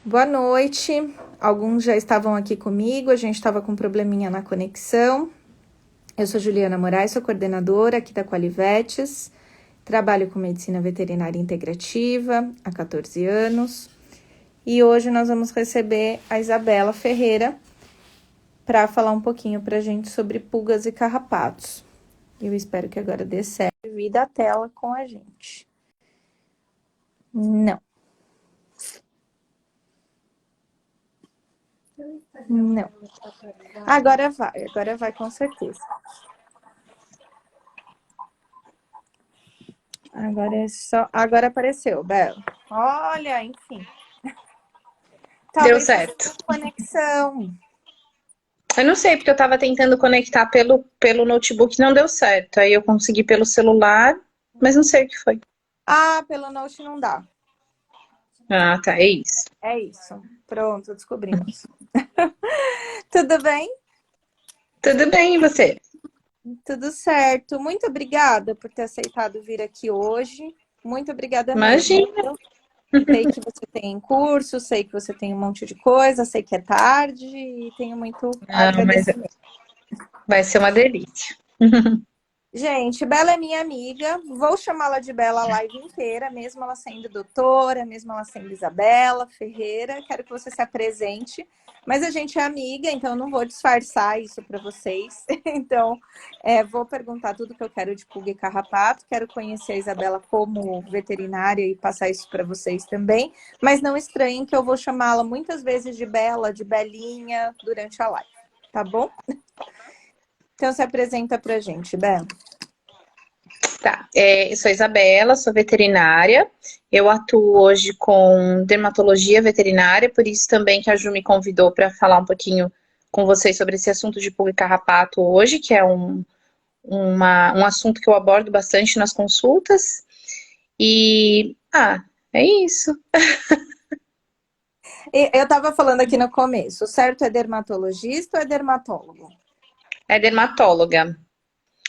Boa noite. Alguns já estavam aqui comigo, a gente estava com um probleminha na conexão. Eu sou Juliana Moraes, sou coordenadora aqui da Qualivetes, trabalho com medicina veterinária integrativa há 14 anos. E hoje nós vamos receber a Isabela Ferreira para falar um pouquinho para a gente sobre pulgas e carrapatos. Eu espero que agora dê certo. Divida a tela com a gente. Não. Não. Agora vai com certeza. Agora apareceu, Bela. Olha, enfim. Deu Talvez seja certo. conexão. Eu não sei, porque eu tava tentando conectar pelo notebook, não deu certo. Aí eu consegui pelo celular, mas não sei o que foi. Ah, pelo Note não dá. Ah, tá, é isso. É isso. Pronto, descobrimos. Tudo bem? Tudo bem, e você? Tudo certo. Muito obrigada por ter aceitado vir aqui hoje. Muito obrigada mesmo. Imagina. Sei que você tem curso, sei que você tem um monte de coisa, sei que é tarde e tenho muito a Não, mas agradecer. vai ser uma delícia. Gente, Bela é minha amiga, vou chamá-la de Bela a live inteira, mesmo ela sendo doutora, mesmo ela sendo Isabela Ferreira, quero que você se apresente, mas a gente é amiga, então eu não vou disfarçar isso para vocês, então vou perguntar tudo que eu quero de pulga e carrapato, quero conhecer a Isabela como veterinária e passar isso para vocês também, mas não estranhem que eu vou chamá-la muitas vezes de Bela, de Belinha, durante a live, tá bom? Então se apresenta pra gente, Bela. Tá, eu sou Isabela, sou veterinária. Eu atuo hoje com dermatologia veterinária, por isso também que a Ju me convidou para falar um pouquinho com vocês sobre esse assunto de pulga e carrapato hoje, que é um assunto que eu abordo bastante nas consultas. É isso. Eu estava falando aqui no começo, o certo é dermatologista ou é dermatólogo? É dermatóloga.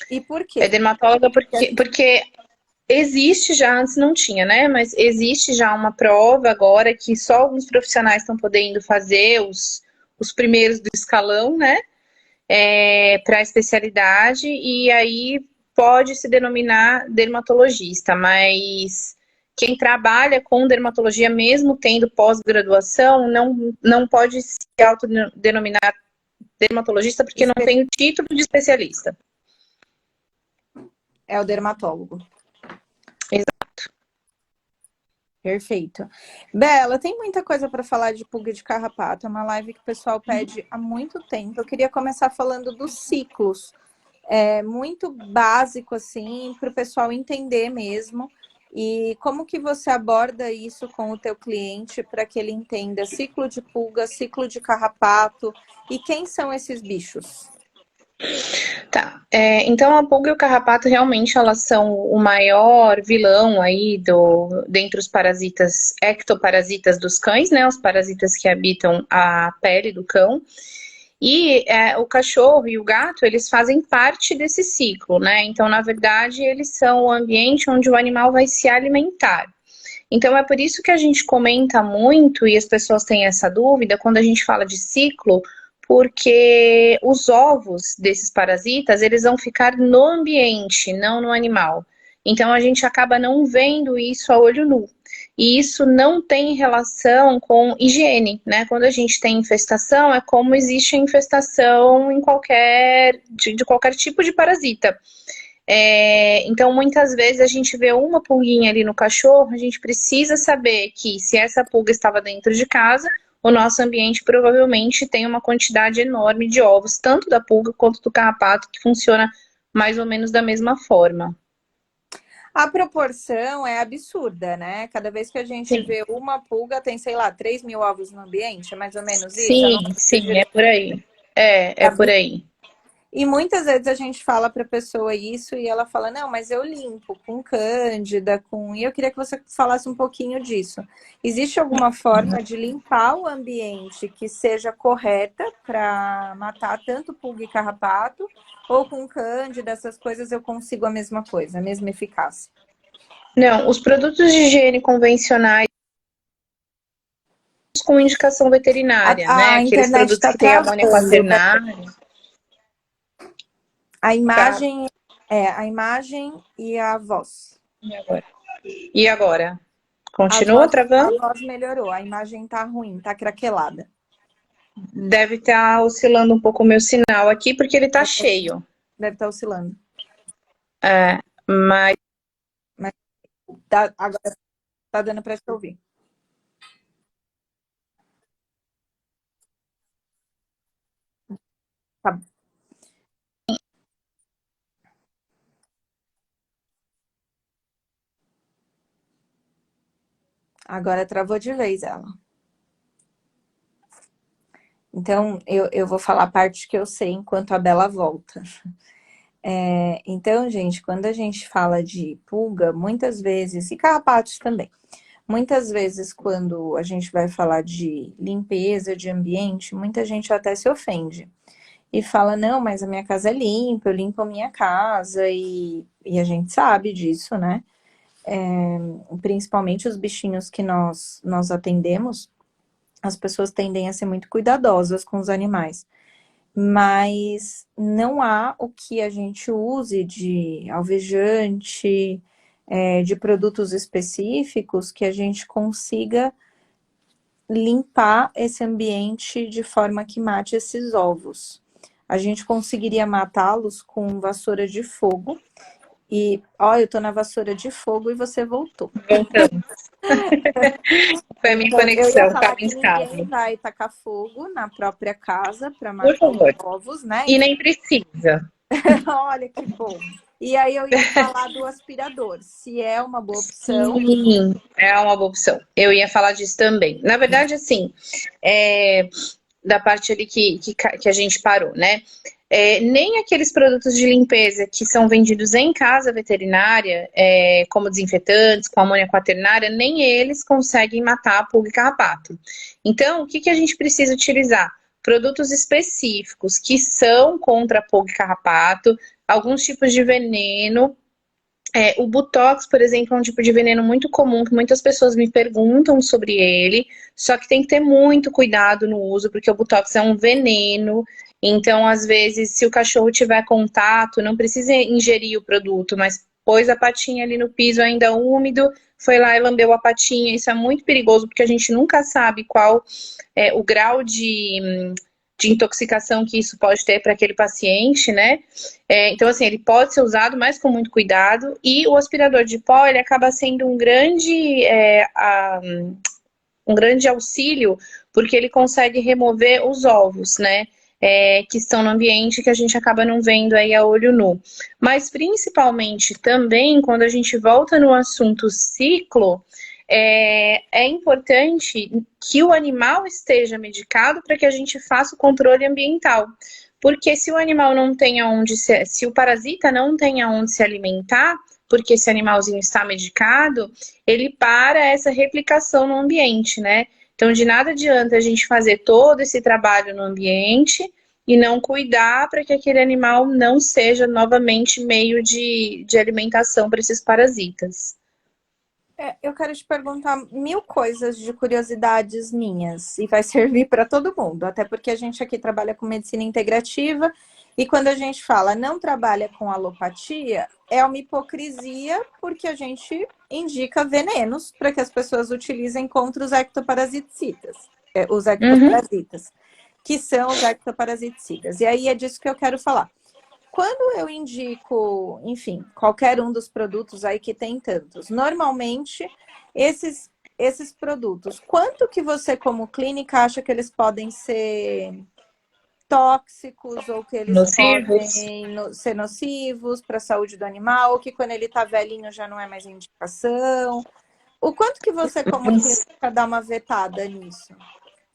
E por É quê? dermatóloga porque existe já, antes não tinha, né? Mas existe já uma prova agora que só alguns profissionais estão podendo fazer os primeiros do escalão, né? Para a especialidade, e aí pode se denominar dermatologista, mas quem trabalha com dermatologia, mesmo tendo pós-graduação, não pode se autodenominar dermatologista porque não tem o título de especialista. É o dermatólogo. Exato. Perfeito. Bela, tem muita coisa para falar de pulga de carrapato. É uma live que o pessoal pede há muito tempo. Eu queria começar falando dos ciclos. É muito básico, assim, para o pessoal entender mesmo. E como que você aborda isso com o teu cliente para que ele entenda ciclo de pulga, ciclo de carrapato e quem são esses bichos? Tá. Então a pulga e o carrapato realmente elas são o maior vilão aí dentre os parasitas, ectoparasitas dos cães, né? Os parasitas que habitam a pele do cão. E o cachorro e o gato, eles fazem parte desse ciclo, né? Então, na verdade, eles são o ambiente onde o animal vai se alimentar. Então, é por isso que a gente comenta muito, e as pessoas têm essa dúvida, quando a gente fala de ciclo, porque os ovos desses parasitas, eles vão ficar no ambiente, não no animal. Então, a gente acaba não vendo isso a olho nu. E isso não tem relação com higiene, né? Quando a gente tem infestação, é como existe a infestação de qualquer tipo de parasita. Então, muitas vezes a gente vê uma pulguinha ali no cachorro, a gente precisa saber que se essa pulga estava dentro de casa, o nosso ambiente provavelmente tem uma quantidade enorme de ovos, tanto da pulga quanto do carrapato, que funciona mais ou menos da mesma forma. A proporção é absurda, né? Cada vez que a gente Sim, vê uma pulga, tem, sei lá, 3.000 ovos no ambiente, é mais ou menos isso? Eu não lembro sim, é direito. por aí. É por aí. E muitas vezes a gente fala para a pessoa isso e ela fala, não, mas eu limpo com cândida, com... E eu queria que você falasse um pouquinho disso. Existe alguma forma de limpar o ambiente que seja correta para matar tanto pulga e carrapato? Ou com cândida, essas coisas eu consigo a mesma coisa, a mesma eficácia? Não, os produtos de higiene convencionais com indicação veterinária, né? A Aqueles internet produtos está que têm amônia travando. quaternária. A Tá. imagem a imagem e a voz. E agora? E agora? A Continua voz, a travando? voz melhorou, a imagem tá ruim, tá craquelada. Deve estar oscilando um pouco o meu sinal aqui, porque ele tá cheio. Deve estar oscilando. É, mas Mas agora tá dando para te ouvir. Tá. Agora travou de vez ela. Então, eu vou falar a parte que eu sei enquanto a Bela volta. Então, gente, quando a gente fala de pulga, muitas vezes, e carrapatos também, muitas vezes quando a gente vai falar de limpeza de ambiente, muita gente até se ofende. E fala, não, mas a minha casa é limpa, eu limpo a minha casa, e a gente sabe disso, né? Principalmente os bichinhos que nós atendemos, as pessoas tendem a ser muito cuidadosas com os animais. Mas não há o que a gente use de alvejante, de produtos específicos que a gente consiga limpar esse ambiente de forma que mate esses ovos. A gente conseguiria matá-los com vassoura de fogo. E, ó, eu tô na vassoura de fogo e você voltou. voltamos. Foi a minha Então, eu ia conexão, falar estava que ninguém instável. vai tacar fogo na própria casa para Por matar os favor. ovos, né? E nem precisa. Olha que bom. E aí eu ia falar do aspirador, se é uma boa opção. Sim, é uma boa opção. Eu ia falar disso também. Na verdade, assim, da parte ali que a gente parou, né? Nem aqueles produtos de limpeza que são vendidos em casa veterinária, como desinfetantes, com amônia quaternária, nem eles conseguem matar a pulga e carrapato. Então, o que a gente precisa utilizar? Produtos específicos que são contra a pulga e carrapato, alguns tipos de veneno. O Botox, por exemplo, é um tipo de veneno muito comum que muitas pessoas me perguntam sobre ele, só que tem que ter muito cuidado no uso, porque o Botox é um veneno. Então, às vezes, se o cachorro tiver contato, não precisa ingerir o produto, mas pôs a patinha ali no piso ainda úmido, foi lá e lambeu a patinha. Isso é muito perigoso, porque a gente nunca sabe qual é o grau de intoxicação que isso pode ter para aquele paciente, né? Então, assim, ele pode ser usado, mas com muito cuidado. E o aspirador de pó, ele acaba sendo um grande auxílio, porque ele consegue remover os ovos, né? Que estão no ambiente que a gente acaba não vendo aí a olho nu. Mas principalmente também, quando a gente volta no assunto ciclo, é importante que o animal esteja medicado para que a gente faça o controle ambiental. Porque se o animal não tem aonde se o parasita não tem aonde se alimentar, porque esse animalzinho está medicado, ele para essa replicação no ambiente, né? Então, de nada adianta a gente fazer todo esse trabalho no ambiente e não cuidar para que aquele animal não seja novamente meio de alimentação para esses parasitas. Eu quero te perguntar 1000 coisas de curiosidades minhas e vai servir para todo mundo, até porque a gente aqui trabalha com medicina integrativa e quando a gente fala não trabalha com alopatia, é uma hipocrisia porque a gente indica venenos para que as pessoas utilizem contra os ectoparasiticidas, os ectoparasitas, que são os ectoparasiticidas. E aí é disso que eu quero falar. Quando eu indico, enfim, qualquer um dos produtos aí que tem tantos, normalmente esses produtos, quanto que você como clínica acha que eles podem ser tóxicos ou que eles Nocivos. podem ser nocivos para a saúde do animal, ou que quando ele está velhinho já não é mais indicação? O quanto que você como clínica dá uma vetada nisso?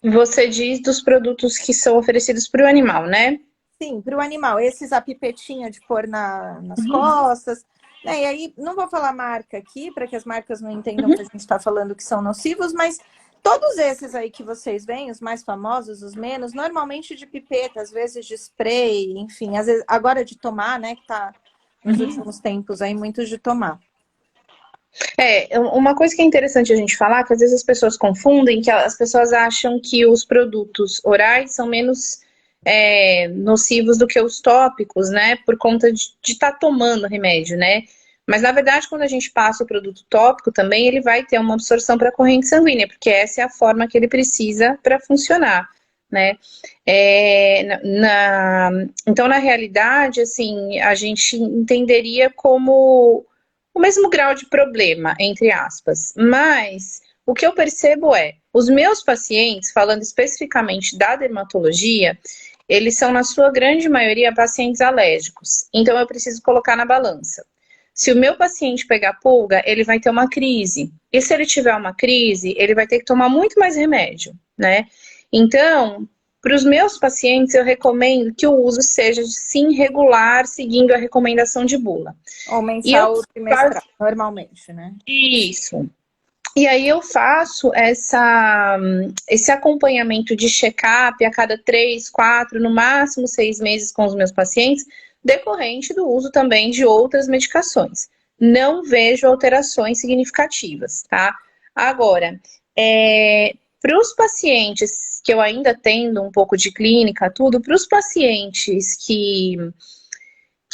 Você diz dos produtos que são oferecidos para o animal, né? Sim, para o animal. Esses a pipetinha de pôr nas costas. Né? E aí, não vou falar marca aqui, para que as marcas não entendam que a gente está falando que são nocivos, mas todos esses aí que vocês veem, os mais famosos, os menos, normalmente de pipeta, às vezes de spray, enfim, às vezes, agora de tomar, né? Que tá nos últimos tempos aí, muitos de tomar. Uma coisa que é interessante a gente falar, que às vezes as pessoas confundem, que as pessoas acham que os produtos orais são menos nocivos do que os tópicos, né? Por conta de estar tomando remédio, né? Mas na verdade, quando a gente passa o produto tópico também, ele vai ter uma absorção para a corrente sanguínea, porque essa é a forma que ele precisa para funcionar, né? Então, na realidade, assim, a gente entenderia como o mesmo grau de problema, entre aspas. Mas o que eu percebo os meus pacientes, falando especificamente da dermatologia, eles são, na sua grande maioria, pacientes alérgicos. Então, eu preciso colocar na balança. Se o meu paciente pegar pulga, ele vai ter uma crise. E se ele tiver uma crise, ele vai ter que tomar muito mais remédio, né? Então, para os meus pacientes, eu recomendo que o uso seja, sim, regular, seguindo a recomendação de bula. Ou E eu mensal ou trimestral, faço normalmente, né? isso. E aí eu faço esse acompanhamento de check-up a cada 3, 4, no máximo 6 meses com os meus pacientes, decorrente do uso também de outras medicações. Não vejo alterações significativas, tá? Agora, para os pacientes que eu ainda tendo um pouco de clínica, tudo, para os pacientes que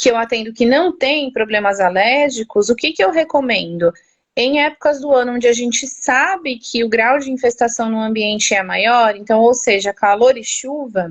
eu atendo que não tem problemas alérgicos, o que eu recomendo? Em épocas do ano onde a gente sabe que o grau de infestação no ambiente é maior, então, ou seja, calor e chuva,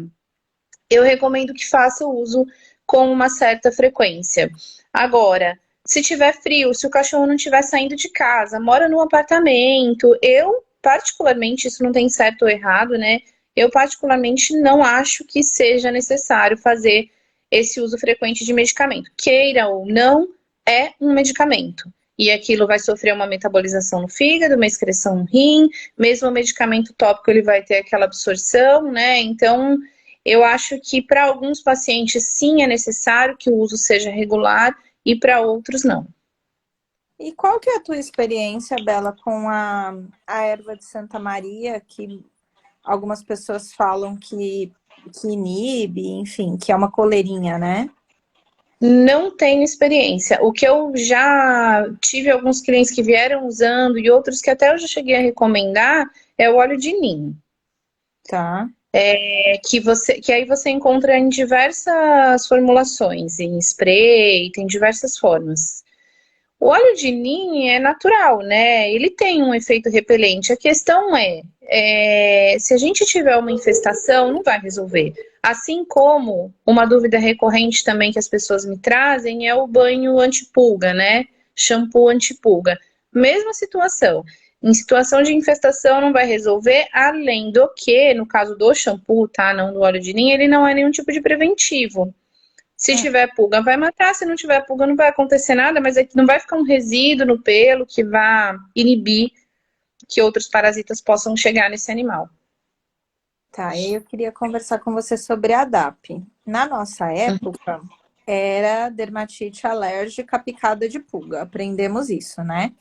eu recomendo que faça o uso com uma certa frequência. Agora, se tiver frio, se o cachorro não estiver saindo de casa, mora num apartamento, eu, particularmente, isso não tem certo ou errado, né? Eu, particularmente, não acho que seja necessário fazer esse uso frequente de medicamento. Queira ou não, é um medicamento. E aquilo vai sofrer uma metabolização no fígado, uma excreção no rim, mesmo o medicamento tópico ele vai ter aquela absorção, né? Então, eu acho que para alguns pacientes sim é necessário que o uso seja regular e para outros não. E qual que é a tua experiência, Bela, com a erva de Santa Maria, que algumas pessoas falam que inibe, enfim, que é uma coleirinha, né? Não tenho experiência. O que eu já tive alguns clientes que vieram usando e outros que até eu já cheguei a recomendar é o óleo de ninho. Tá. Que aí você encontra em diversas formulações, em spray, tem diversas formas. O óleo de ninho é natural, né? Ele tem um efeito repelente. A questão se a gente tiver uma infestação, não vai resolver. Assim como uma dúvida recorrente também que as pessoas me trazem é o banho antipulga, né? Shampoo antipulga. Mesma situação. Em situação de infestação não vai resolver, além do que, no caso do shampoo, tá? Não do óleo de ninho, ele não é nenhum tipo de preventivo. Se tiver pulga, vai matar. Se não tiver pulga, não vai acontecer nada, mas é que não vai ficar um resíduo no pelo que vá inibir que outros parasitas possam chegar nesse animal. Tá, eu queria conversar com você sobre a DAP. Na nossa época, era dermatite alérgica picada de pulga. Aprendemos isso, né?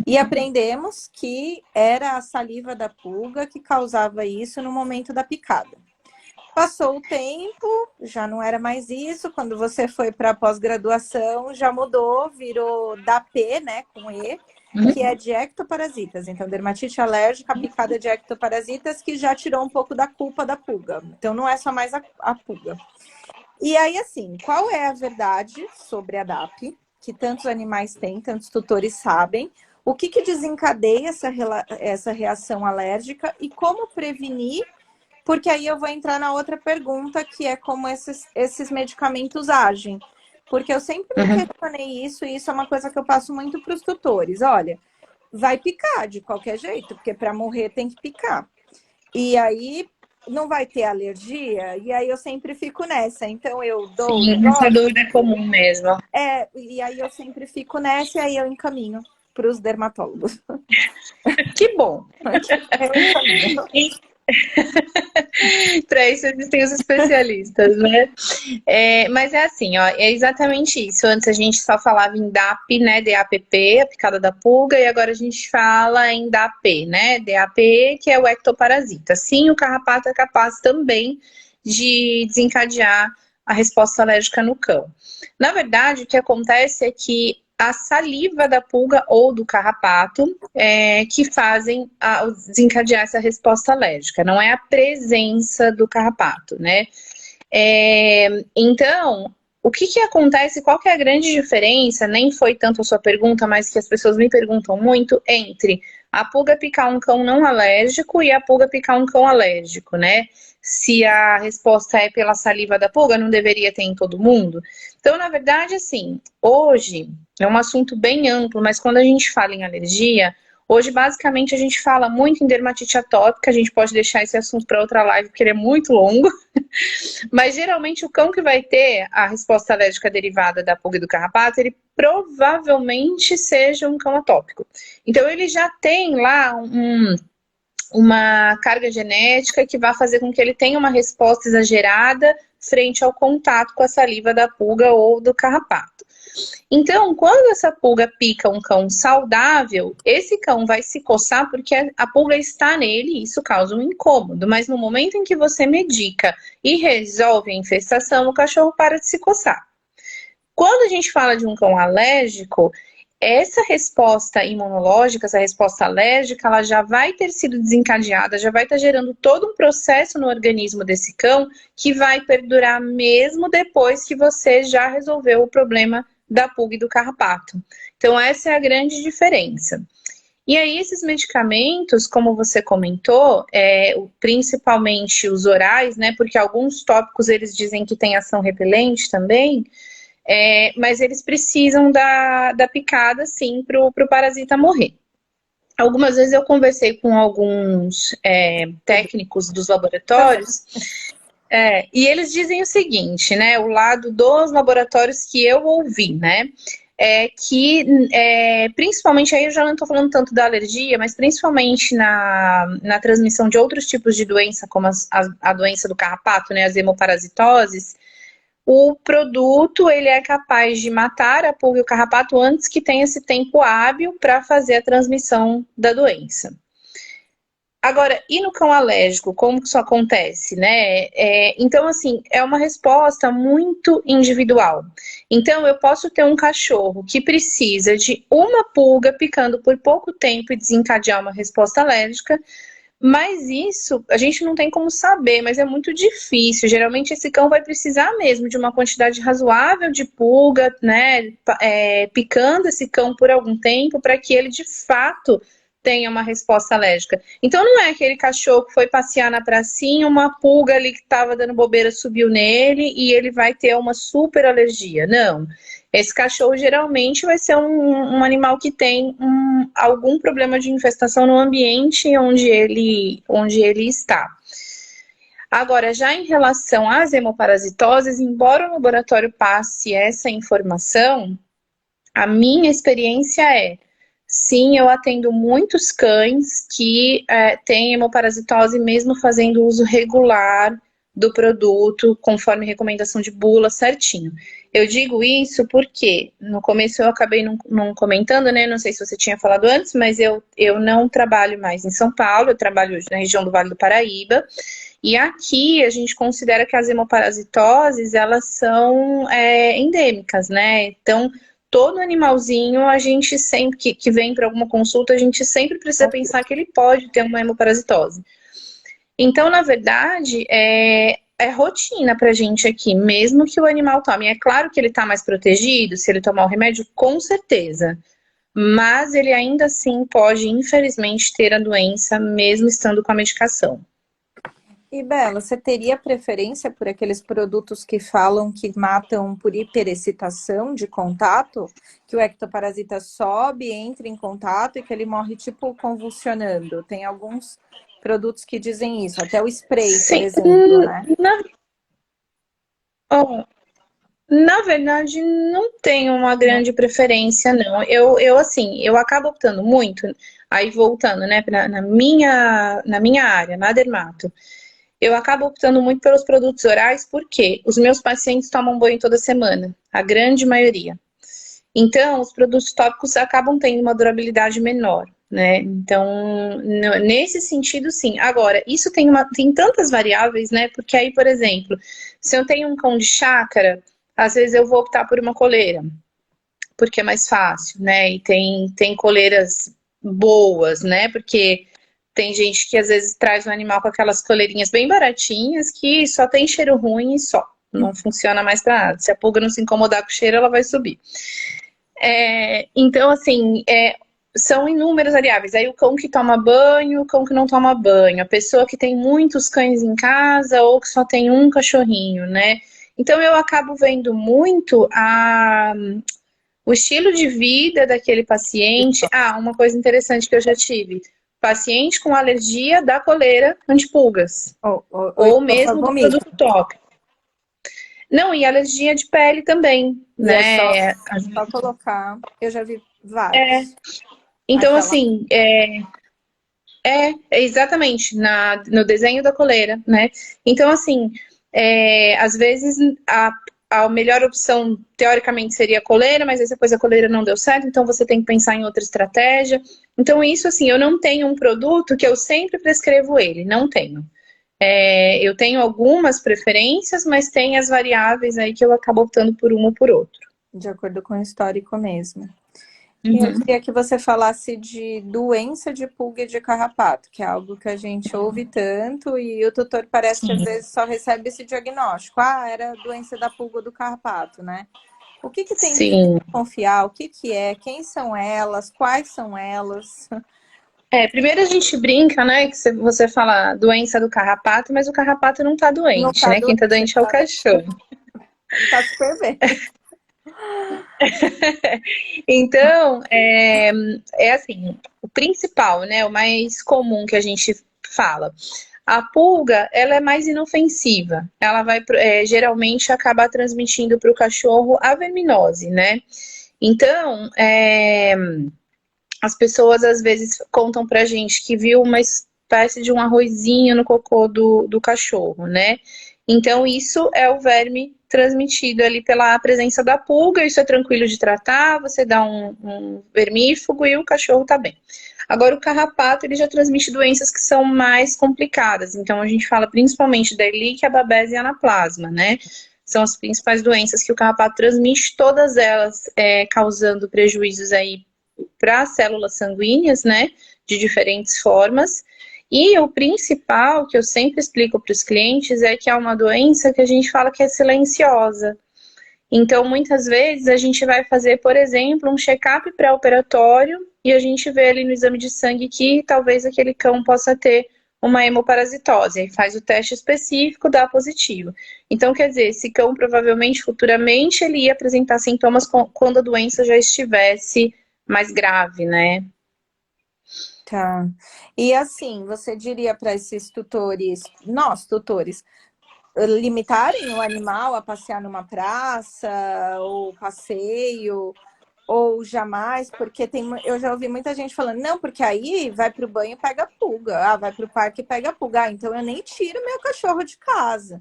E aprendemos que era a saliva da pulga que causava isso no momento da picada. Passou o tempo, já não era mais isso. Quando você foi para a pós-graduação, já mudou, virou DAP, né, com E, que é de ectoparasitas. Então, dermatite alérgica picada de ectoparasitas, que já tirou um pouco da culpa da pulga. Então, não é só mais a pulga. E aí, assim, qual é a verdade sobre a DAP, que tantos animais têm, tantos tutores sabem? O que desencadeia essa reação alérgica e como prevenir? Porque aí eu vou entrar na outra pergunta, que é como esses medicamentos agem. Porque eu sempre me questionei isso, e isso é uma coisa que eu passo muito para os tutores. Olha, vai picar de qualquer jeito, porque para morrer tem que picar. E aí não vai ter alergia, e aí eu sempre fico nessa. Então eu dou o Sim, essa negócio, dúvida é comum mesmo. e aí eu sempre fico nessa, e aí eu encaminho para os dermatólogos. Que bom. Eu encaminho. Para isso existem os especialistas, né? Mas é assim, ó, é exatamente isso. Antes a gente só falava em DAP, né? DAPP, a picada da pulga, e agora a gente fala em DAP, né? DAP, que é o ectoparasita. Sim, o carrapato é capaz também de desencadear a resposta alérgica no cão. Na verdade, o que acontece é que a saliva da pulga ou do carrapato que fazem desencadear essa resposta alérgica, não é a presença do carrapato, né? Então, o que acontece, qual que é a grande diferença, nem foi tanto a sua pergunta, mas que as pessoas me perguntam muito, entre a pulga picar um cão não alérgico e a pulga picar um cão alérgico, né? Se a resposta é pela saliva da pulga, não deveria ter em todo mundo? Então, na verdade, assim, hoje é um assunto bem amplo, mas quando a gente fala em alergia, hoje basicamente a gente fala muito em dermatite atópica, a gente pode deixar esse assunto para outra live, porque ele é muito longo, mas geralmente o cão que vai ter a resposta alérgica derivada da pulga e do carrapato, ele provavelmente seja um cão atópico. Então, ele já tem lá uma carga genética que vai fazer com que ele tenha uma resposta exagerada frente ao contato com a saliva da pulga ou do carrapato. Então, quando essa pulga pica um cão saudável, esse cão vai se coçar porque a pulga está nele e isso causa um incômodo. Mas no momento em que você medica e resolve a infestação, o cachorro para de se coçar. Quando a gente fala de um cão alérgico, essa resposta imunológica, essa resposta alérgica, ela já vai ter sido desencadeada, já vai estar gerando todo um processo no organismo desse cão que vai perdurar mesmo depois que você já resolveu o problema da pulga e do carrapato. Então, essa é a grande diferença. E aí, esses medicamentos, como você comentou, principalmente os orais, né? Porque alguns tópicos eles dizem que tem ação repelente também. Mas eles precisam da picada, sim, para o parasita morrer. Algumas vezes eu conversei com alguns técnicos dos laboratórios e eles dizem o seguinte, né? O lado dos laboratórios que eu ouvi, né? Principalmente, aí eu já não estou falando tanto da alergia, mas principalmente na transmissão de outros tipos de doença, como a doença do carrapato, né? As hemoparasitoses. O produto ele é capaz de matar a pulga e o carrapato antes que tenha esse tempo hábil para fazer a transmissão da doença. Agora, e no cão alérgico, como que isso acontece, né? Então, assim, é uma resposta muito individual. Então, eu posso ter um cachorro que precisa de uma pulga picando por pouco tempo e desencadear uma resposta alérgica, mas isso a gente não tem como saber, mas é muito difícil. Geralmente esse cão vai precisar mesmo de uma quantidade razoável de pulga, né? Picando esse cão por algum tempo para que ele de fato tenha uma resposta alérgica. Então não é aquele cachorro que foi passear na pracinha, uma pulga ali que estava dando bobeira subiu nele e ele vai ter uma super alergia. Não. Esse cachorro geralmente vai ser um animal que tem algum problema de infestação no ambiente onde ele está. Agora, já em relação às hemoparasitoses, embora o laboratório passe essa informação, a minha experiência sim, eu atendo muitos cães que têm hemoparasitose mesmo fazendo uso regular do produto, conforme recomendação de bula, certinho. Eu digo isso porque no começo eu acabei não comentando, né? Não sei se você tinha falado antes, mas eu não trabalho mais em São Paulo, eu trabalho hoje na região do Vale do Paraíba. E aqui a gente considera que as hemoparasitoses, elas são endêmicas, né? Então, todo animalzinho, a gente sempre, que vem para alguma consulta, a gente sempre precisa pensar que ele pode ter uma hemoparasitose. Então, na verdade, é rotina pra gente aqui, mesmo que o animal tome. É claro que ele tá mais protegido se ele tomar o remédio, com certeza. Mas ele ainda assim pode, infelizmente, ter a doença, mesmo estando com a medicação. E Bela, você teria preferência por aqueles produtos que falam que matam por hiperexcitação de contato? Que o ectoparasita sobe, entra em contato e que ele morre tipo convulsionando? Tem alguns produtos que dizem isso, até o spray, Sim, por exemplo, né? Na verdade, não tenho uma grande preferência, não. Assim, eu acabo optando muito, aí voltando, né, na minha área, na dermato. Eu acabo optando muito pelos produtos orais, porque os meus pacientes tomam banho toda semana, a grande maioria. Então, os produtos tópicos acabam tendo uma durabilidade menor, né? Então, nesse sentido, sim. Agora, isso tem tantas variáveis, né? Porque aí, por exemplo, se eu tenho um cão de chácara, às vezes eu vou optar por uma coleira. porque é mais fácil, né? E tem coleiras boas, né? Porque tem gente que às vezes traz um animal com aquelas coleirinhas bem baratinhas que só tem cheiro ruim e só. Não funciona mais pra nada. Se a pulga não se incomodar com o cheiro, ela vai subir. Então, assim, são inúmeras variáveis. Aí o cão que toma banho, o cão que não toma banho, a pessoa que tem muitos cães em casa ou que só tem um cachorrinho, né? Então eu acabo vendo muito o estilo de vida daquele paciente. Ah, uma coisa interessante que eu já tive. Paciente com alergia da coleira antipulgas. Ou mesmo do vomita. produto tópico. Não, e alergia de pele também, E é só né? colocar. Eu já vi É. vários. Então, Aquela. assim, exatamente, no desenho da coleira, né? Então, assim, às vezes a melhor opção, teoricamente, seria a coleira, mas aí depois a coleira não deu certo, então você tem que pensar em outra estratégia. Então, isso, assim, eu não tenho um produto que eu sempre prescrevo ele, não tenho. Eu tenho algumas preferências, mas tem as variáveis aí que eu acabo optando por um ou por outro. De acordo com o histórico mesmo. E eu Uhum. queria que você falasse de doença de pulga e de carrapato, que é algo que a gente ouve tanto e o tutor parece que às Sim. vezes só recebe esse diagnóstico. Ah, era doença da pulga ou do carrapato, né? O que tem que Sim. confiar? O que é? Quem são elas? Quais são elas? Primeiro a gente brinca, né, que você fala doença do carrapato, mas o carrapato não tá Não doente, tá né? Quem tá doente, doente é o cachorro. tá super bem. Então, assim, o principal, né, o mais comum que a gente fala. A pulga, ela é mais inofensiva. Ela vai, geralmente, acabar transmitindo para o cachorro a verminose, né? Então, as pessoas às vezes contam pra gente que viu uma espécie de um arrozinho no cocô do cachorro, né? Então, isso é o verme transmitido ali pela presença da pulga. Isso é tranquilo de tratar, você dá um vermífugo e o cachorro tá bem. Agora, o carrapato, ele já transmite doenças que são mais complicadas. Então, a gente fala principalmente da Ehrlichia, babese e anaplasma, né? São as principais doenças que o carrapato transmite, todas elas causando prejuízos aí para as células sanguíneas, né? De diferentes formas. E o principal que eu sempre explico para os clientes é que é uma doença que a gente fala que é silenciosa. Então, muitas vezes, a gente vai fazer, por exemplo, um check-up pré-operatório e a gente vê ali no exame de sangue que talvez aquele cão possa ter uma hemoparasitose. Aí faz o teste específico, dá positivo. Então, quer dizer, esse cão provavelmente, futuramente, ele ia apresentar sintomas quando a doença já estivesse mais grave, né? Tá. E assim, você diria para esses tutores, nós tutores, limitarem o animal a passear numa praça ou passeio, ou jamais, porque eu já ouvi muita gente falando, não, porque aí vai para o banho e pega pulga, vai para o parque e pega pulga, então eu nem tiro meu cachorro de casa.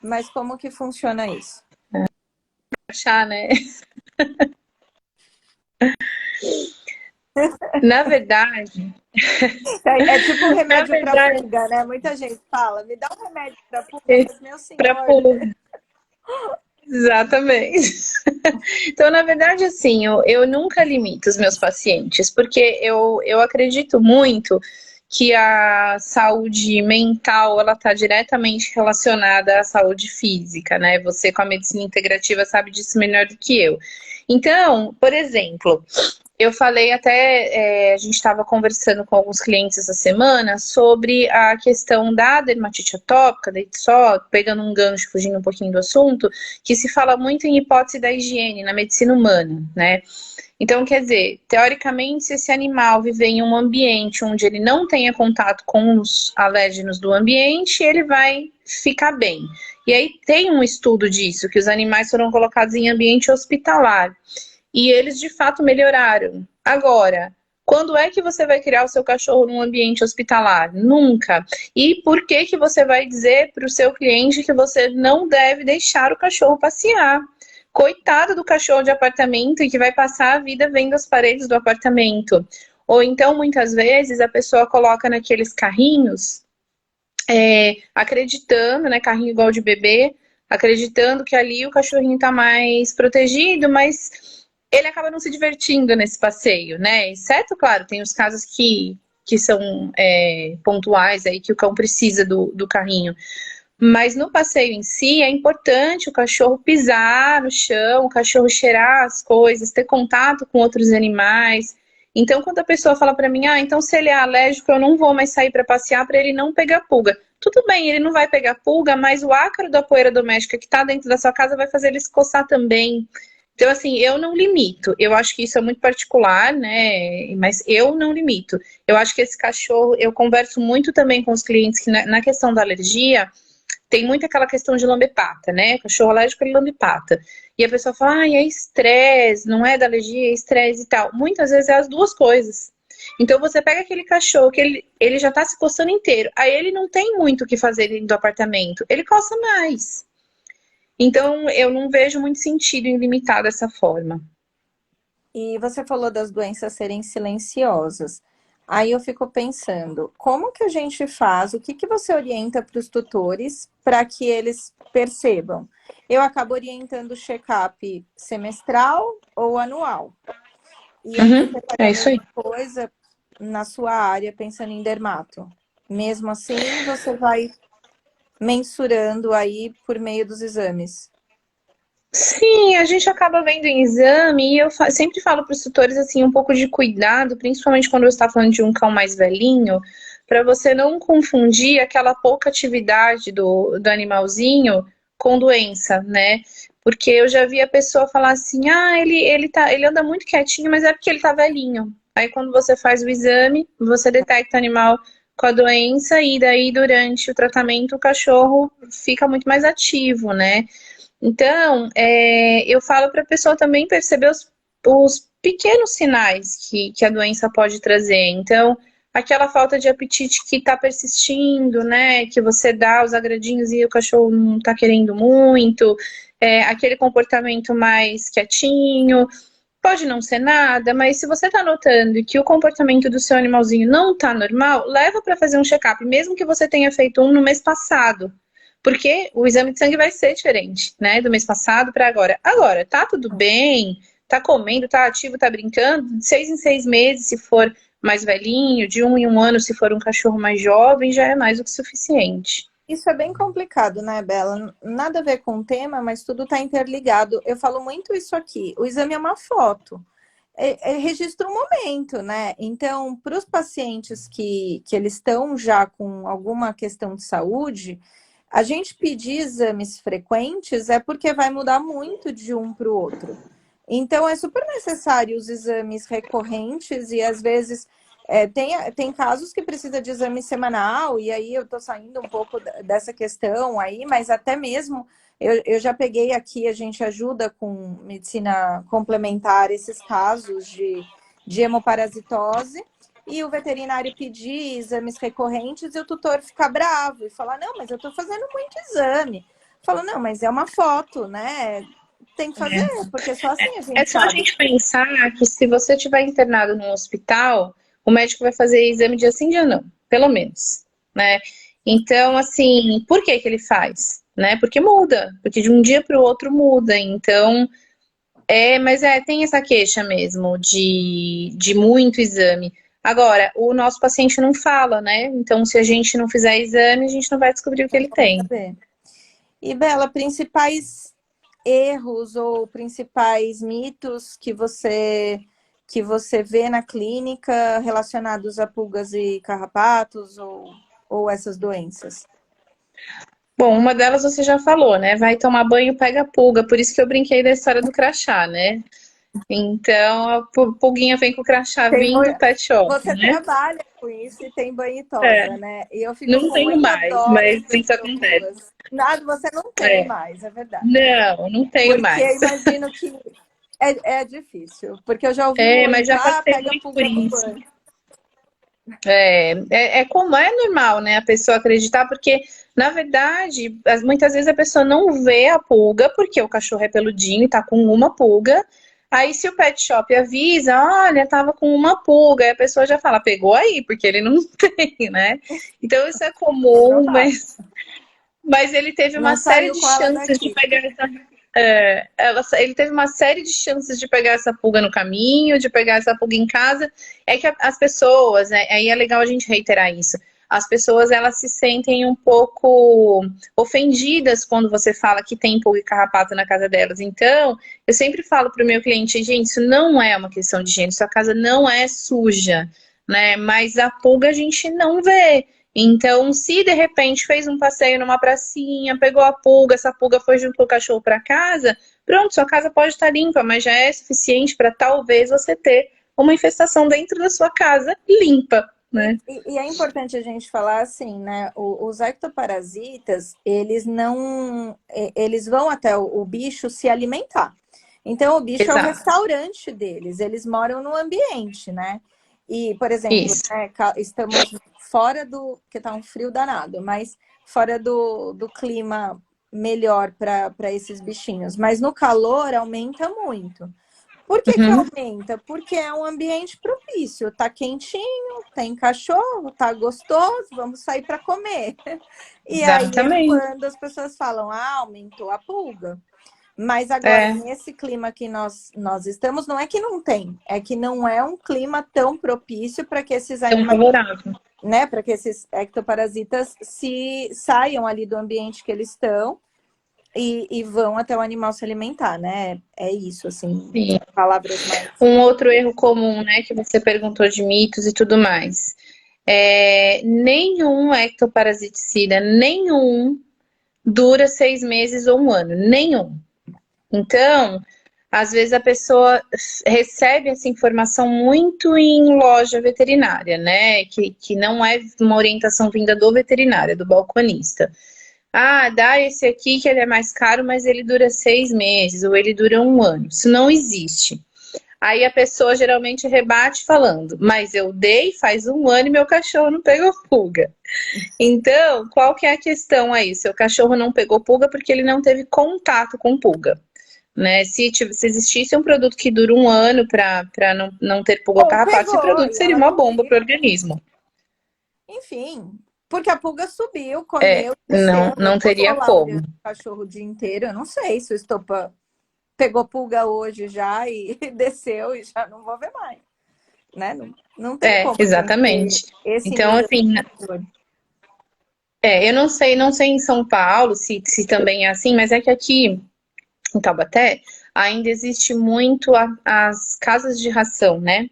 Mas como que funciona isso? Achar, né? Na verdade, É tipo um na remédio para verdade, pulga, né? Muita gente fala, me dá um remédio para pulga, é mas meu para senhor, pulga. Exatamente. Então, na verdade, assim, eu nunca limito os meus pacientes, porque eu acredito muito que a saúde mental, ela está diretamente relacionada à saúde física, né? Você com a medicina integrativa sabe disso melhor do que eu. Então, por exemplo, eu falei até, a gente estava conversando com alguns clientes essa semana sobre a questão da dermatite atópica, daí só pegando um gancho, fugindo um pouquinho do assunto, que se fala muito em hipótese da higiene na medicina humana, né? Então, quer dizer, teoricamente, se esse animal viver em um ambiente onde ele não tenha contato com os alérgenos do ambiente, ele vai ficar bem. E aí tem um estudo disso, que os animais foram colocados em ambiente hospitalar. E eles de fato melhoraram. Agora, quando é que você vai criar o seu cachorro num ambiente hospitalar? Nunca. E por que que você vai dizer para o seu cliente que você não deve deixar o cachorro passear? Coitado do cachorro de apartamento e que vai passar a vida vendo as paredes do apartamento. Ou então, muitas vezes, a pessoa coloca naqueles carrinhos, acreditando, né, carrinho igual de bebê, acreditando que ali o cachorrinho está mais protegido, mas ele acaba não se divertindo nesse passeio, né? Exceto, claro, tem os casos que são pontuais aí, que o cão precisa do carrinho. Mas no passeio em si, é importante o cachorro pisar no chão, o cachorro cheirar as coisas, ter contato com outros animais. Então, quando a pessoa fala para mim, então se ele é alérgico, eu não vou mais sair para passear para ele não pegar pulga. Tudo bem, ele não vai pegar pulga, mas o ácaro da poeira doméstica que está dentro da sua casa vai fazer ele se coçar também. Então, assim, eu não limito. Eu acho que isso é muito particular, né? Mas eu não limito. Eu acho que esse cachorro, eu converso muito também com os clientes que na questão da alergia, tem muito aquela questão de lamber pata, né? Cachorro alérgico, ele lambe pata. E a pessoa fala, é estresse, não é da alergia, é estresse e tal. Muitas vezes é as duas coisas. Então você pega aquele cachorro que ele já tá se coçando inteiro, aí ele não tem muito o que fazer dentro do apartamento, ele coça mais. Então eu não vejo muito sentido em limitar dessa forma. E você falou das doenças serem silenciosas. Aí eu fico pensando, como que a gente faz? O que você orienta para os tutores para que eles percebam? Eu acabo orientando o check-up semestral ou anual. E aí você faria É a isso aí. mesma coisa na sua área, pensando em dermato. Mesmo assim, você vai mensurando aí por meio dos exames. Sim, a gente acaba vendo em exame e eu sempre falo para os tutores assim um pouco de cuidado, principalmente quando você está falando de um cão mais velhinho, para você não confundir aquela pouca atividade do animalzinho com doença, né? Porque eu já vi a pessoa falar assim, ele anda muito quietinho, mas é porque ele tá velhinho. Aí quando você faz o exame, você detecta o animal com a doença e daí durante o tratamento o cachorro fica muito mais ativo, né? Então, eu falo para a pessoa também perceber os pequenos sinais que a doença pode trazer. Então, aquela falta de apetite que está persistindo, né? Que você dá os agradinhos e o cachorro não está querendo muito, aquele comportamento mais quietinho. Pode não ser nada, mas se você está notando que o comportamento do seu animalzinho não está normal, leva para fazer um check-up, mesmo que você tenha feito um no mês passado. Porque o exame de sangue vai ser diferente, né? Do mês passado para agora. Agora, tá tudo bem, tá comendo, tá ativo, tá brincando, de 6 em 6 meses, se for mais velhinho, de 1 em 1 ano, se for um cachorro mais jovem, já é mais do que suficiente. Isso é bem complicado, né, Bela? Nada a ver com o tema, mas tudo está interligado. Eu falo muito isso aqui. O exame é uma foto. Registra um momento, né? Então, para os pacientes que eles estão já com alguma questão de saúde, a gente pedir exames frequentes é porque vai mudar muito de um para o outro. Então, é super necessário os exames recorrentes e, às vezes, tem casos que precisa de exame semanal, e aí eu estou saindo um pouco dessa questão aí, mas até mesmo eu já peguei aqui, a gente ajuda com medicina complementar esses casos de hemoparasitose, e o veterinário pedir exames recorrentes e o tutor ficar bravo e falar, não, mas eu estou fazendo muito exame. Fala, não, mas é uma foto, né? Tem que fazer, porque só assim a É gente só a sabe. gente pensar que se você estiver internado no hospital, o médico vai fazer exame dia sim, dia não, pelo menos, né? Então, assim, por que que ele faz? Né? Porque muda, porque de um dia para o outro muda. Então, mas tem essa queixa mesmo de muito exame. Agora, o nosso paciente não fala, né? Então, se a gente não fizer exame, a gente não vai descobrir o que ele tem. Saber. E, Bela, principais erros ou principais mitos que você vê na clínica relacionados a pulgas e carrapatos ou essas doenças? Bom, uma delas você já falou, né? Vai tomar banho, pega pulga. Por isso que eu brinquei da história do crachá, né? Então, a pulguinha vem com o crachá Tem, vindo do pet shop, você né? trabalha com isso e tem banho e É, tosa, né? E eu fico não com tenho muita mais, dó das mas isso acontece. pessoas. Nada, você não tem É. mais, é verdade. Não, não tenho Porque eu mais. imagino que é difícil. Porque eu já ouvi Mas muito, já passei pega muito por pulga no isso. banho. Como é normal, né, a pessoa acreditar, porque, na verdade, muitas vezes a pessoa não vê a pulga, porque o cachorro é peludinho e tá com uma pulga. Aí, se o pet shop avisa, olha, tava com uma pulga, aí a pessoa já fala, pegou aí, porque ele não tem, né? Então, isso é comum, Provável. mas ele teve uma Não série saiu de com ela chances de daqui. pegar essa. Ele teve uma série de chances de pegar essa pulga no caminho, de pegar essa pulga em casa. É que as pessoas, né, aí é legal a gente reiterar isso. As pessoas, elas se sentem um pouco ofendidas quando você fala que tem pulga e carrapato na casa delas. Então, eu sempre falo para o meu cliente, gente, isso não é uma questão de higiene, sua casa não é suja, né? Mas a pulga a gente não vê. Então, se de repente fez um passeio numa pracinha, pegou a pulga, essa pulga foi junto com o cachorro para casa, pronto, sua casa pode estar limpa, mas já é suficiente para talvez você ter uma infestação dentro da sua casa limpa, né? E é importante a gente falar assim, né? Os ectoparasitas, eles não, eles vão até o bicho se alimentar. Então, o bicho é o Exato. restaurante deles, eles moram no ambiente, né? E, por exemplo, Isso. né, estamos fora do, que tá um frio danado, mas fora do clima melhor para esses bichinhos. Mas no calor aumenta muito. Por que que Uhum. aumenta? Porque é um ambiente propício. Tá quentinho, tem cachorro, tá gostoso, vamos sair para comer. E aí é Exatamente. quando as pessoas falam, ah, aumentou a pulga. Mas agora, É, nesse clima que nós estamos, não é que não tem, é que não é um clima tão propício para que esses tão animais, favorável. né, para que esses ectoparasitas se saiam ali do ambiente que eles estão e vão até o animal se alimentar, né? É isso, assim, Sim. palavras mais. Um outro erro comum, né, que você perguntou de mitos e tudo mais. Nenhum ectoparasiticida, nenhum, dura 6 meses ou um ano. Nenhum. Então, às vezes a pessoa recebe essa informação muito em loja veterinária, né? Que não é uma orientação vinda do veterinário, é do balconista. Ah, dá esse aqui que ele é mais caro, mas ele dura 6 meses ou ele dura um ano. Isso não existe. Aí a pessoa geralmente rebate falando, mas eu dei faz um ano e meu cachorro não pegou pulga. Então, qual que é a questão aí? Seu cachorro não pegou pulga porque ele não teve contato com pulga. Né? Se existisse um produto que dura um ano para não ter pulga ou Ou carrapato, esse pegou produto e seria ela uma bomba dormiu, para o organismo. enfim, porque a pulga subiu, comeu, Não, desceu. Eu não não vou teria lá olhando como. o cachorro o dia inteiro. Eu não sei se o estopa pegou pulga hoje já e desceu e já não vou ver mais, né? Não tem como a gente ter Exatamente. esse Então, nível de assim, controle. eu não sei em São Paulo se também é assim, mas é que aqui em Taubaté ainda existe muito as casas de ração, né?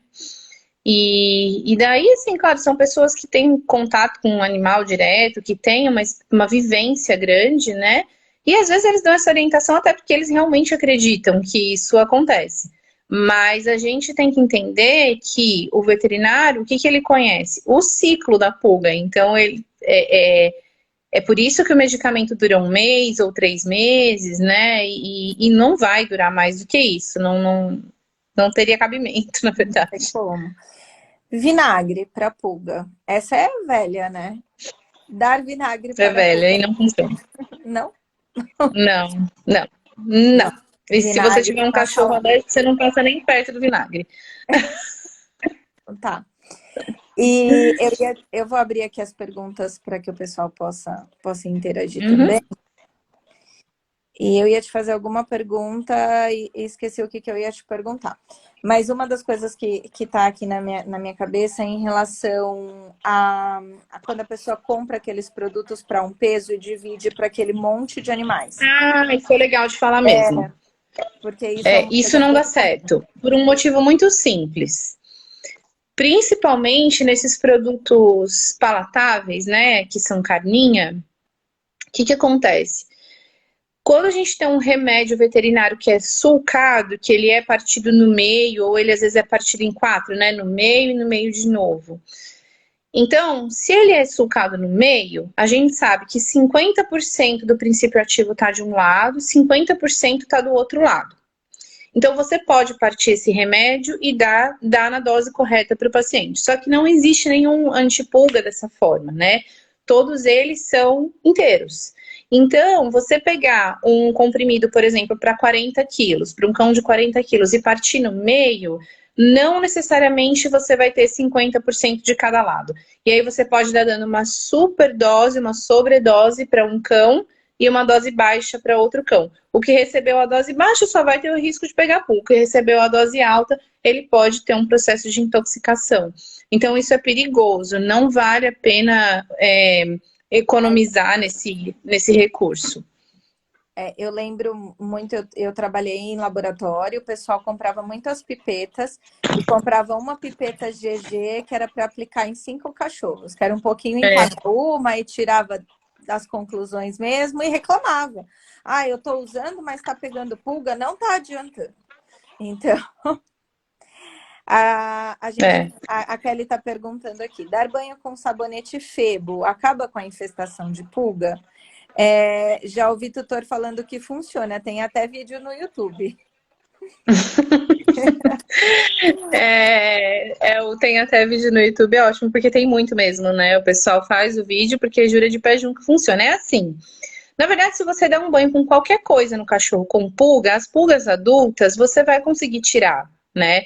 E daí, assim, claro, são pessoas que têm contato com o animal direto, que têm uma vivência grande, né? E às vezes eles dão essa orientação até porque eles realmente acreditam que isso acontece. Mas a gente tem que entender que o veterinário, o que que ele conhece? O ciclo da pulga. Então, é por isso que o medicamento dura um mês ou 3 meses, né? E não vai durar mais do que isso. Não teria cabimento, na Não sei verdade. como. Vinagre para pulga. Essa é velha, né? Dar vinagre É para velha pulga. e não funciona. Não? Não, não, não. E se você Vinagre tiver um na cachorro salada. alérgico, você não passa nem perto do vinagre. Tá. E eu vou abrir aqui as perguntas para que o pessoal possa interagir Uhum. também. E eu ia te fazer alguma pergunta e esqueci o que, que eu ia te perguntar. Mas uma das coisas que está aqui na minha cabeça é em relação a quando a pessoa compra aqueles produtos para um peso e divide para aquele monte de animais. Ah, isso é legal de falar mesmo. Porque isso é uma Isso coisa não dá bem comum. certo, por um motivo muito simples. Principalmente nesses produtos palatáveis, né, que são carninha, o que que acontece? Quando a gente tem um remédio veterinário que é sulcado, que ele é partido no meio, ou ele às vezes é partido em quatro, né, no meio e no meio de novo. Então, se ele é sulcado no meio, a gente sabe que 50% do princípio ativo está de um lado, 50% está do outro lado. Então, você pode partir esse remédio e dar na dose correta para o paciente. Só que não existe nenhum antipulga dessa forma, né? Todos eles são inteiros. Então, você pegar um comprimido, por exemplo, para 40 quilos, para um cão de 40 quilos e partir no meio, não necessariamente você vai ter 50% de cada lado. E aí você pode dar dando uma super dose, uma sobredose para um cão e uma dose baixa para outro cão. O que recebeu a dose baixa só vai ter o risco de pegar pulga. O que recebeu a dose alta, ele pode ter um processo de intoxicação. Então, isso é perigoso. Não vale a pena economizar nesse recurso. Eu lembro muito, eu trabalhei em laboratório, o pessoal comprava muitas pipetas e comprava uma pipeta GG que era para aplicar em 5 cachorros, que era um pouquinho em cada uma e tirava as conclusões mesmo e reclamava. Ah, eu estou usando, mas está pegando pulga, não está adiantando. Então, a Kelly está perguntando aqui, dar banho com sabonete Febo acaba com a infestação de pulga? Já ouvi tutor falando que funciona, tem até vídeo no YouTube. Tem até vídeo no YouTube, é ótimo, porque tem muito mesmo, né? O pessoal faz o vídeo porque jura de pé junto que funciona. É assim. Na verdade, se você der um banho com qualquer coisa no cachorro com pulga, as pulgas adultas, você vai conseguir tirar, né?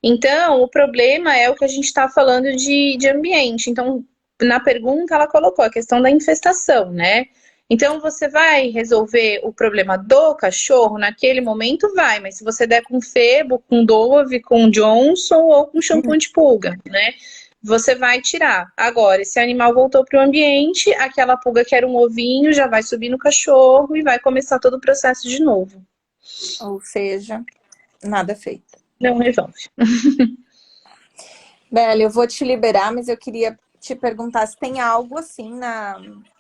Então, o problema é o que a gente está falando de ambiente. Então, na pergunta, ela colocou a questão da infestação, né? Então, você vai resolver o problema do cachorro naquele momento? Vai, mas se você der com Febo, com Dove, com Johnson ou com shampoo de pulga, né? Você vai tirar. Agora, esse animal voltou para o ambiente, aquela pulga que era um ovinho já vai subir no cachorro e vai começar todo o processo de novo. Ou seja, nada feito. Não resolve. Bela, eu vou te liberar, mas eu queria te perguntar se tem algo assim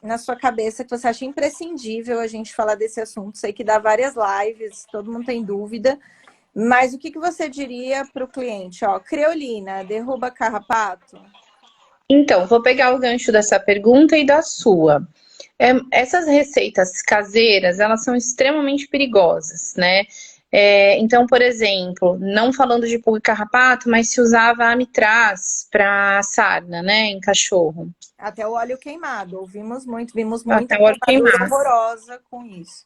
na sua cabeça que você acha imprescindível a gente falar desse assunto. Sei que dá várias lives, todo mundo tem dúvida, mas o que você diria para o cliente? Ó, creolina, derruba carrapato? Então, vou pegar o gancho dessa pergunta e da sua. Essas receitas caseiras, elas são extremamente perigosas, né? Então, por exemplo, não falando de pulga e carrapato, mas se usava amitraz para sarna, né, em cachorro. Até o óleo queimado, vimos muita Até o óleo queimadura queimado. horrorosa com isso.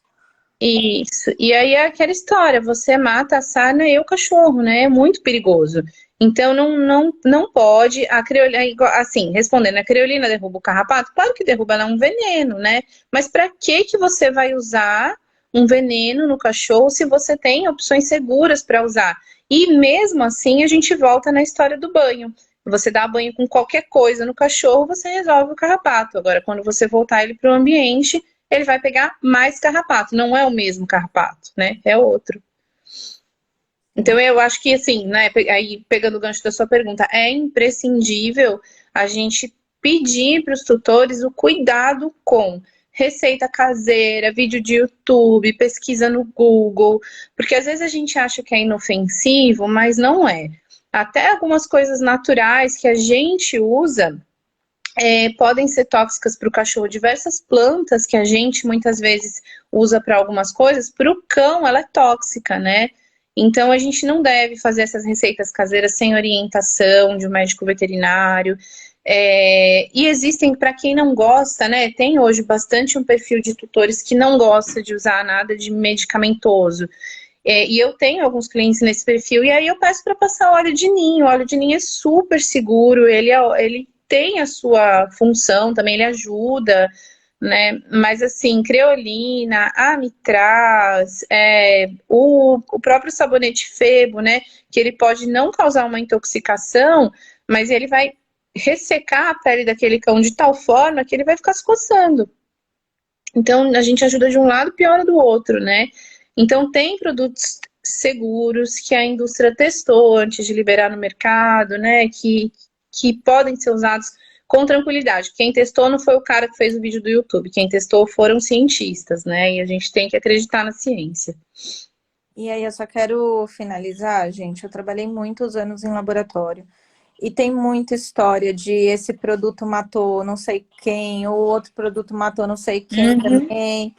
Isso. E aí é aquela história, você mata a sarna e o cachorro, né? É muito perigoso. Então não pode a creolina, assim, respondendo, a creolina derruba o carrapato? Claro que derruba, ela é um veneno, né? Mas para que você vai usar um veneno no cachorro se você tem opções seguras para usar? E mesmo assim a gente volta na história do banho. Você dá banho com qualquer coisa no cachorro, você resolve o carrapato. Agora, quando você voltar ele para o ambiente, ele vai pegar mais carrapato. Não é o mesmo carrapato, né? É outro. Então, eu acho que, assim, né, aí pegando o gancho da sua pergunta, é imprescindível a gente pedir para os tutores o cuidado com receita caseira, vídeo de YouTube, pesquisa no Google, porque às vezes a gente acha que é inofensivo, mas não é. Até algumas coisas naturais que a gente usa podem ser tóxicas para o cachorro. Diversas plantas que a gente muitas vezes usa para algumas coisas, para o cão ela é tóxica, né? Então a gente não deve fazer essas receitas caseiras sem orientação de um médico veterinário. E existem, para quem não gosta, né? Tem hoje bastante um perfil de tutores que não gosta de usar nada de medicamentoso. E eu tenho alguns clientes nesse perfil, e aí eu peço para passar óleo de ninho. O óleo de ninho é super seguro, ele tem a sua função também, ele ajuda, né? Mas assim, creolina, amitraz, o próprio sabonete Febo, né? Que ele pode não causar uma intoxicação, mas ele vai ressecar a pele daquele cão de tal forma que ele vai ficar se coçando. Então, a gente ajuda de um lado, piora do outro, né? Então, tem produtos seguros que a indústria testou antes de liberar no mercado, né? Que podem ser usados com tranquilidade. Quem testou não foi o cara que fez o vídeo do YouTube. Quem testou foram cientistas, né? E a gente tem que acreditar na ciência. E aí, eu só quero finalizar, gente. Eu trabalhei muitos anos em laboratório. E tem muita história de esse produto matou não sei quem, o outro produto matou não sei quem também.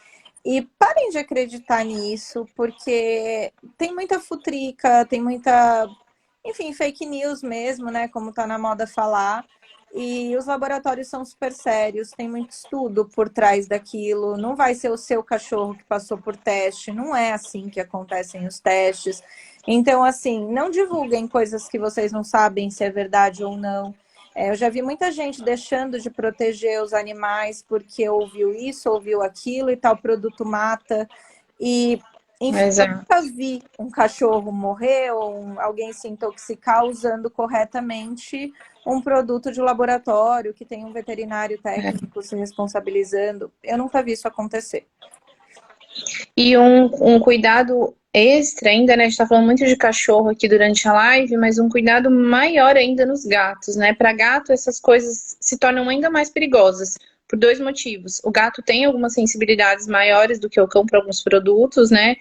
E parem de acreditar nisso, porque tem muita futrica, tem muita, enfim, fake news mesmo, né? Como tá na moda falar. E os laboratórios são super sérios, tem muito estudo por trás daquilo. Não vai ser o seu cachorro que passou por teste, não é assim que acontecem os testes. Então, assim, não divulguem coisas que vocês não sabem se é verdade ou não. Eu já vi muita gente deixando de proteger os animais porque ouviu isso, ouviu aquilo e tal produto mata. E, enfim, eu Exato. nunca vi um cachorro morrer ou alguém se intoxicar usando corretamente um produto de laboratório que tem um veterinário técnico se responsabilizando. Eu nunca vi isso acontecer. E um cuidado extra ainda, né? A gente tá falando muito de cachorro aqui durante a live, mas um cuidado maior ainda nos gatos, né? Para gato, essas coisas se tornam ainda mais perigosas. Por dois motivos. O gato tem algumas sensibilidades maiores do que o cão para alguns produtos, né?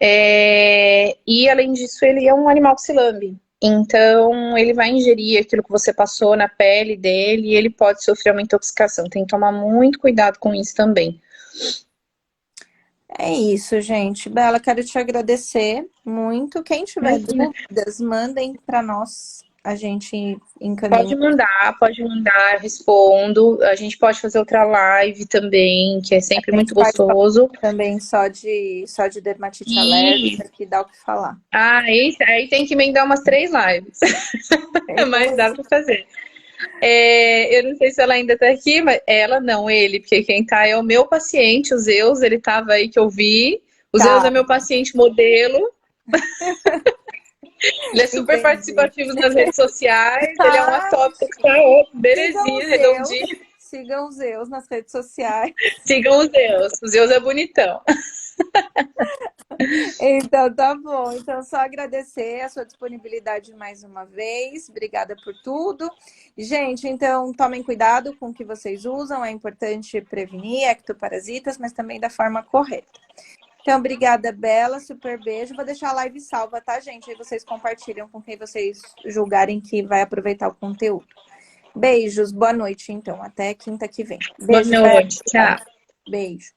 E além disso, ele é um animal que se lambe. Então, ele vai ingerir aquilo que você passou na pele dele e ele pode sofrer uma intoxicação. Tem que tomar muito cuidado com isso também. É isso, gente. Bela, quero te agradecer muito. Quem tiver Imagina. dúvidas, mandem para nós. A gente encaminha. Pode mandar, eu respondo. A gente pode fazer outra live também, que é sempre A gente muito faz gostoso. também só de dermatite E alérgica, que dá o que falar. aí tem que emendar umas 3 lives, mas dá Beleza? pra fazer. Eu não sei se ela ainda tá aqui, mas ela não, ele, porque quem tá é o meu paciente, o Zeus, ele tava aí que eu vi. O Zeus Tá, é meu paciente modelo, ele é super entendi. participativo nas redes sociais, ele é um Ah, atópico que tá sigam belezinha, os Zeus, redondinho. sigam os Zeus nas redes sociais. Sigam o Zeus é bonitão. Então, tá bom. Então, só agradecer a sua disponibilidade mais uma vez. Obrigada por tudo. Gente, então, tomem cuidado com o que vocês usam. É importante prevenir ectoparasitas, mas também da forma correta. Então, obrigada, Bela. Super beijo. Vou deixar a live salva, tá, gente? Aí vocês compartilham com quem vocês julgarem que vai aproveitar o conteúdo. Beijos. Boa noite, então. Até quinta que vem. Boa Beijo, Bela. noite, tchau. Beijo.